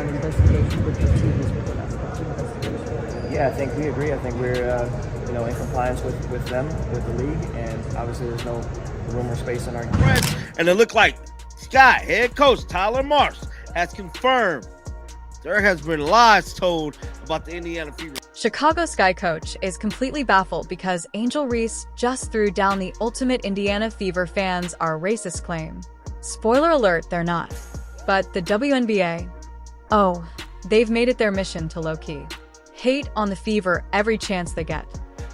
an investigation with the team is before that investigation? Yeah, I think we agree. I think we're in compliance with them, with the league, and obviously there's no room or space in our. And it looked like Sky head coach Tyler Marsh has confirmed there has been lies told about the Indiana Fever. Chicago Sky coach is completely baffled because Angel Reese just threw down the ultimate Indiana Fever fans are racist claim. Spoiler alert, they're not. But the WNBA, oh, they've made it their mission to low-key hate on the Fever every chance they get.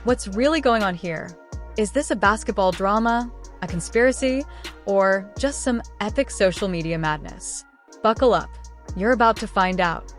What's really going on here? Is this a basketball drama, a conspiracy, or just some epic social media madness? Buckle up. You're about to find out.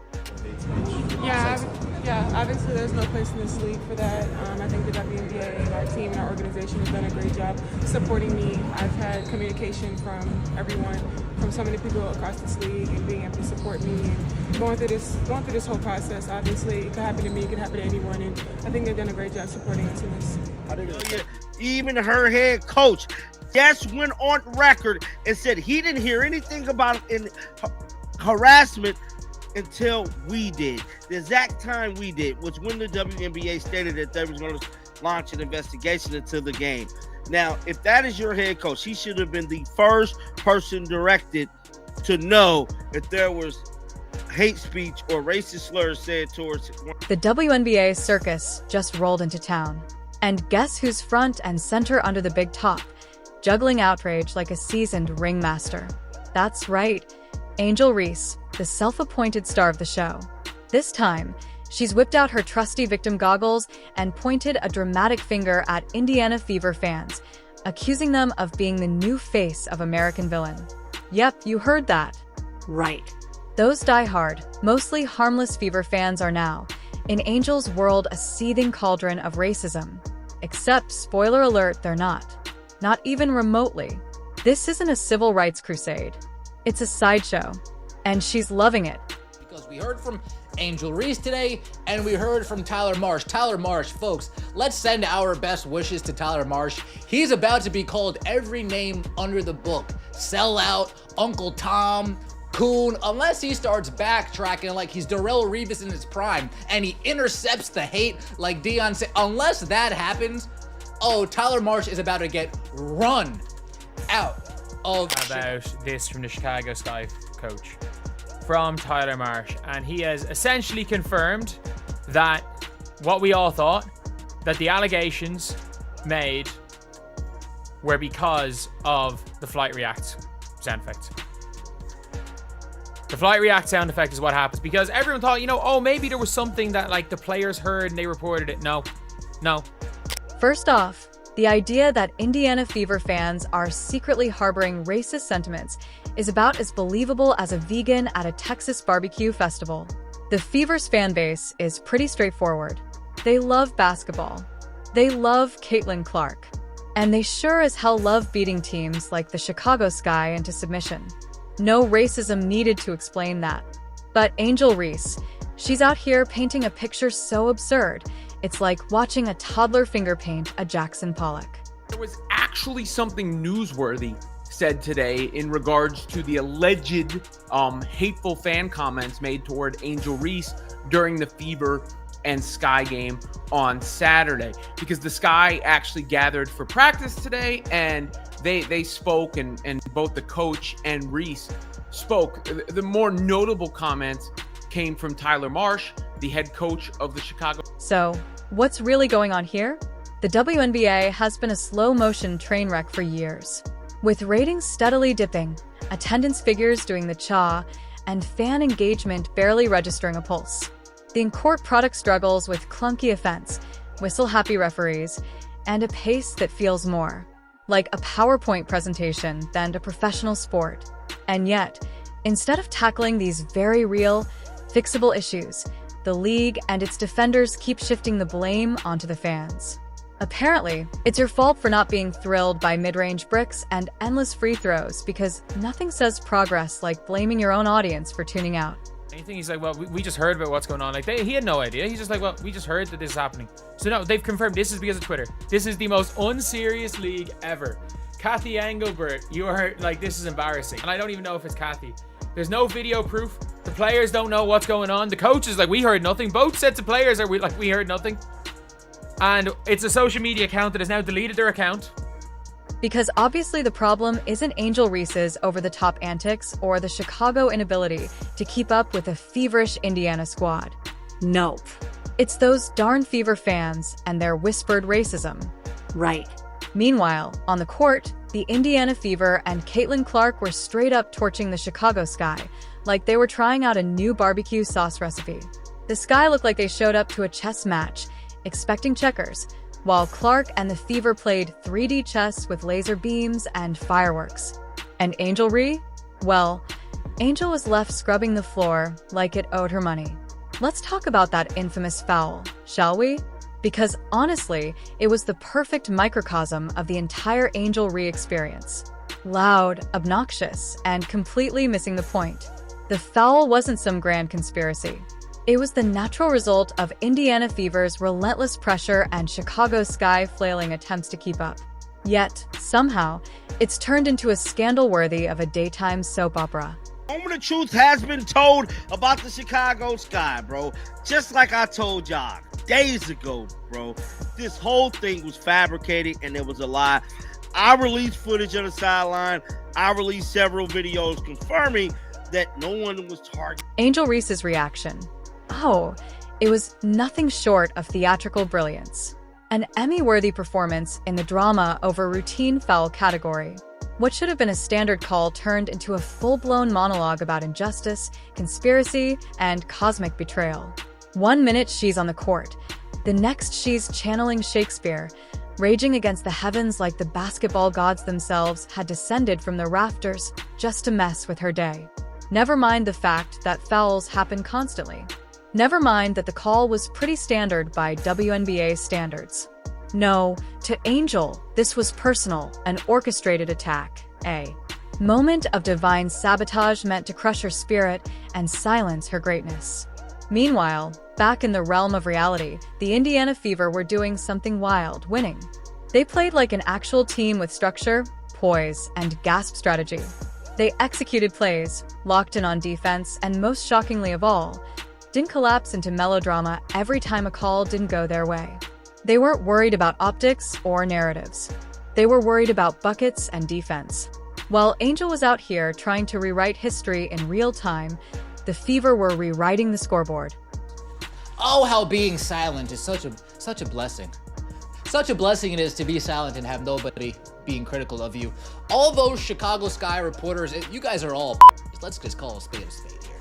Yeah, obviously there's no place in this league for that. I think the WNBA, our team and our organization has done a great job supporting me. I've had communication from everyone, from so many people across this league, and being able to support me and going through this whole process. Obviously, it could happen to me, it could happen to anyone, and I think they've done a great job supporting us in this. Even her head coach just went on record and said he didn't hear anything about harassment until we did. The exact time we did was when the WNBA stated that they was going to launch an investigation into the game. Now, if that is your head coach, he should have been the first person directed to know if there was hate speech or racist slurs said towards the WNBA circus just rolled into town. And guess who's front and center under the big top, juggling outrage like a seasoned ringmaster? That's right, Angel Reese, the self-appointed star of the show. This time, she's whipped out her trusty victim goggles and pointed a dramatic finger at Indiana Fever fans, accusing them of being the new face of American villain. Yep, you heard that. Right. Those die-hard, mostly harmless Fever fans are now, in Angel's world, a seething cauldron of racism. Except, spoiler alert, they're not. Not even remotely. This isn't a civil rights crusade. It's a sideshow. And she's loving it. Because we heard from Angel Reese today, and we heard from Tyler Marsh. Tyler Marsh, folks, let's send our best wishes to Tyler Marsh. He's about to be called every name under the book. Sellout, Uncle Tom, Coon, unless he starts backtracking like he's Darrell Revis in his prime, and he intercepts the hate like Deion said. Unless that happens, oh, Tyler Marsh is about to get run out of... How about this from the Chicago Sky coach? From Tyler Marsh, and he has essentially confirmed that what we all thought, that the allegations made were because of the Flight React sound effect. The Flight React sound effect is what happens because everyone thought, oh, maybe there was something that like the players heard and they reported it. No. First off, the idea that Indiana Fever fans are secretly harboring racist sentiments is about as believable as a vegan at a Texas barbecue festival. The Fever's fan base is pretty straightforward. They love basketball. They love Caitlin Clark. And they sure as hell love beating teams like the Chicago Sky into submission. No racism needed to explain that. But Angel Reese, she's out here painting a picture so absurd, it's like watching a toddler finger paint a Jackson Pollock. There was actually something newsworthy said today in regards to the alleged hateful fan comments made toward Angel Reese during the Fever and Sky game on Saturday, because the Sky actually gathered for practice today and they spoke, and both the coach and Reese spoke. The more notable comments came from Tyler Marsh, the head coach of the Chicago. So, what's really going on here? The WNBA has been a slow-motion train wreck for years. With ratings steadily dipping, attendance figures doing the cha, and fan engagement barely registering a pulse. The in-court product struggles with clunky offense, whistle-happy referees, and a pace that feels more like a PowerPoint presentation than a professional sport. And yet, instead of tackling these very real, fixable issues, the league and its defenders keep shifting the blame onto the fans. Apparently, it's your fault for not being thrilled by mid-range bricks and endless free throws, because nothing says progress like blaming your own audience for tuning out. Anything, he's like, well, we just heard about what's going on. Like, he had no idea. He's just like, well, we just heard that this is happening. So no, they've confirmed this is because of Twitter. This is the most unserious league ever. Kathy Engelbert, you are like, this is embarrassing. And I don't even know if it's Kathy. There's no video proof. The players don't know what's going on. The coach is like, we heard nothing. Both sets of players are like, we heard nothing. And it's a social media account that has now deleted their account. Because obviously the problem isn't Angel Reese's over-the-top antics or the Chicago inability to keep up with a feverish Indiana squad. Nope. It's those darn Fever fans and their whispered racism. Right. Meanwhile, on the court, the Indiana Fever and Caitlin Clark were straight up torching the Chicago Sky, like they were trying out a new barbecue sauce recipe. The Sky looked like they showed up to a chess match, expecting checkers, while Clark and the Fever played 3D chess with laser beams and fireworks. And Angel Reese? Well, Angel was left scrubbing the floor like it owed her money. Let's talk about that infamous foul, shall we? Because honestly, it was the perfect microcosm of the entire Angel Reese experience. Loud, obnoxious, and completely missing the point. The foul wasn't some grand conspiracy. It was the natural result of Indiana Fever's relentless pressure and Chicago Sky flailing attempts to keep up. Yet, somehow, it's turned into a scandal worthy of a daytime soap opera. Moment of truth has been told about the Chicago Sky, bro. Just like I told y'all days ago, bro. This whole thing was fabricated and it was a lie. I released footage on the sideline. I released several videos confirming that no one was targeted. Angel Reese's reaction. Oh, it was nothing short of theatrical brilliance. An Emmy-worthy performance in the drama over routine foul category. What should have been a standard call turned into a full-blown monologue about injustice, conspiracy, and cosmic betrayal. 1 minute she's on the court. The next she's channeling Shakespeare, raging against the heavens like the basketball gods themselves had descended from the rafters just to mess with her day. Never mind the fact that fouls happen constantly. Never mind that the call was pretty standard by WNBA standards. No, to Angel, this was personal, an orchestrated attack, a moment of divine sabotage meant to crush her spirit and silence her greatness. Meanwhile, back in the realm of reality, the Indiana Fever were doing something wild, winning. They played like an actual team with structure, poise, and gasp strategy. They executed plays, locked in on defense, and most shockingly of all, didn't collapse into melodrama every time a call didn't go their way. They weren't worried about optics or narratives. They were worried about buckets and defense. While Angel was out here trying to rewrite history in real time, the Fever were rewriting the scoreboard. Oh, how being silent is such a blessing. Such a blessing it is to be silent and have nobody being critical of you. All those Chicago Sky reporters, you guys are all let's just call a spade here.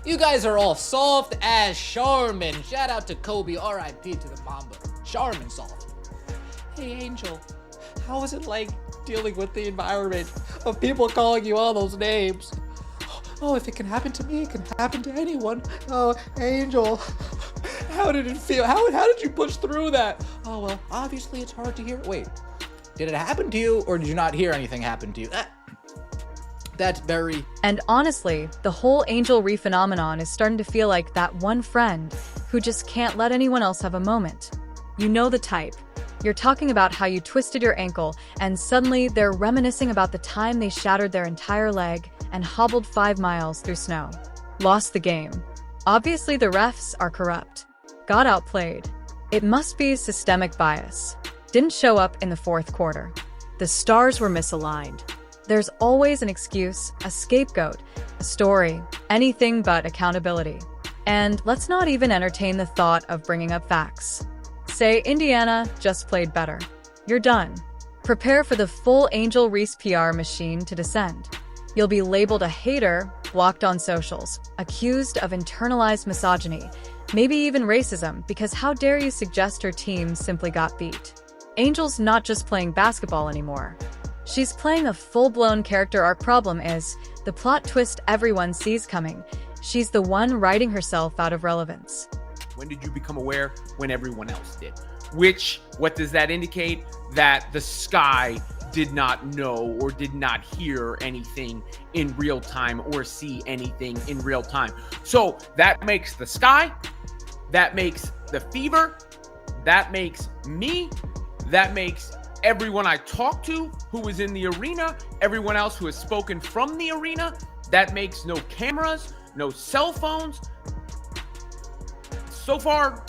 You guys are all soft as Charmin. Shout out to Kobe, R.I.P. to the Mamba. Charmin soft. Hey Angel, how is it like dealing with the environment of people calling you all those names? Oh, if it can happen to me, it can happen to anyone. Oh, Angel, how did it feel? How did you push through that? Oh, well, obviously it's hard to hear. Wait, did it happen to you or did you not hear anything happen to you? That's very... And honestly, the whole Angel Reese phenomenon is starting to feel like that one friend who just can't let anyone else have a moment. You know the type. You're talking about how you twisted your ankle and suddenly they're reminiscing about the time they shattered their entire leg and hobbled 5 miles through snow. Lost the game. Obviously the refs are corrupt. Got outplayed. It must be systemic bias. Didn't show up in the fourth quarter. The stars were misaligned. There's always an excuse, a scapegoat, a story, anything but accountability. And let's not even entertain the thought of bringing up facts. Say Indiana just played better. You're done. Prepare for the full Angel Reese PR machine to descend. You'll be labeled a hater, blocked on socials, accused of internalized misogyny, maybe even racism, because how dare you suggest her team simply got beat? Angel's not just playing basketball anymore. She's playing a full-blown character arc. Problem is, the plot twist everyone sees coming. She's the one writing herself out of relevance. When did you become aware? When everyone else did. What does that indicate? That the Sky did not know or did not hear anything in real time or see anything in real time. So that makes the Sky, that makes the Fever, that makes me, that makes everyone I talked to who was in the arena, everyone else who has spoken from the arena, that makes no cameras, no cell phones. So far,